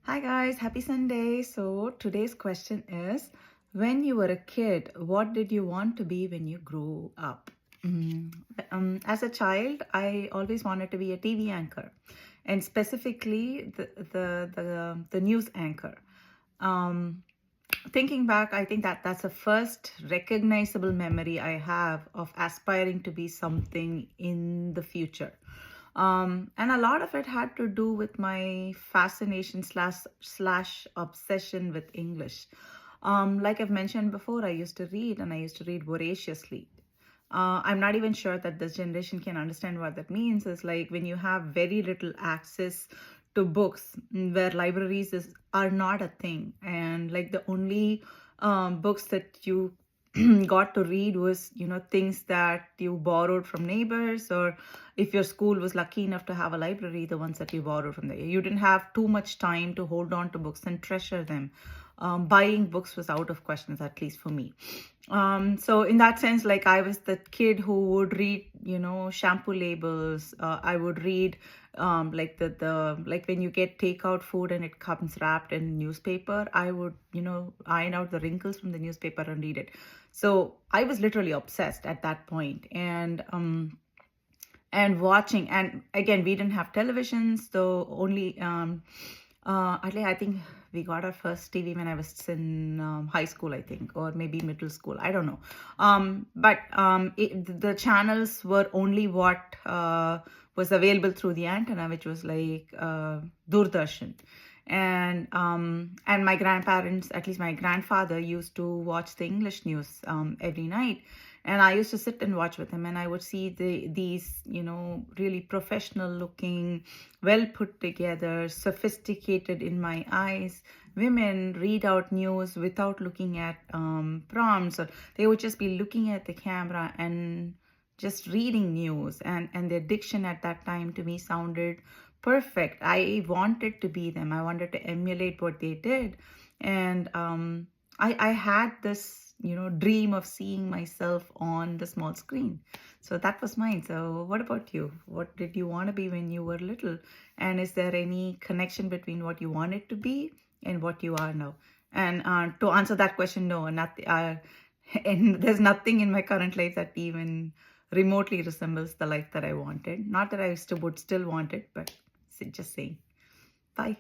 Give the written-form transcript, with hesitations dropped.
Hi guys, happy Sunday. So today's question is, when you were a kid, what did you want to be when you grew up? Mm, as a child, I always wanted to be a TV anchor, and specifically the news anchor. Um, Thinking back, I think that's the first recognizable memory I have of aspiring to be something in the future. And a lot of it had to do with my fascination slash obsession with English. Like I've mentioned before, I used to read and I used to read voraciously. I'm not even sure that this generation can understand what that means. It's like when you have very little access to books, where are not a thing, and like the only books that you got to read was things that you borrowed from neighbors, or if your school was lucky enough to have a library, the ones that you borrowed from there. You didn't have too much time to hold on to books and treasure them. Buying books was out of questions, at least for me. So in that sense, like I was the kid who would read, shampoo labels. I would read like the like when you get takeout food and it comes wrapped in newspaper, I would, iron out the wrinkles from the newspaper and read it. So I was literally obsessed at that point. And watching, and again, we didn't have televisions, so only I think we got our first TV when I was in high school, I think, or maybe middle school, I don't know. But the channels were only what was available through the antenna, which was like Doordarshan. And my grandparents, at least my grandfather, used to watch the English news every night, and I used to sit and watch with him, and I would see these really professional looking, well put together, sophisticated in my eyes women read out news without looking at prompts, or they would just be looking at the camera and just reading news, and their diction at that time to me sounded perfect. I wanted to be them. I wanted to emulate what they did. And I had this, dream of seeing myself on the small screen. So that was mine. So what about you? What did you want to be when you were little? And is there any connection between what you wanted to be and what you are now? And to answer that question, no, not, and there's nothing in my current life that even remotely resembles the life that I wanted. Not that I would still want it, but just saying. Bye.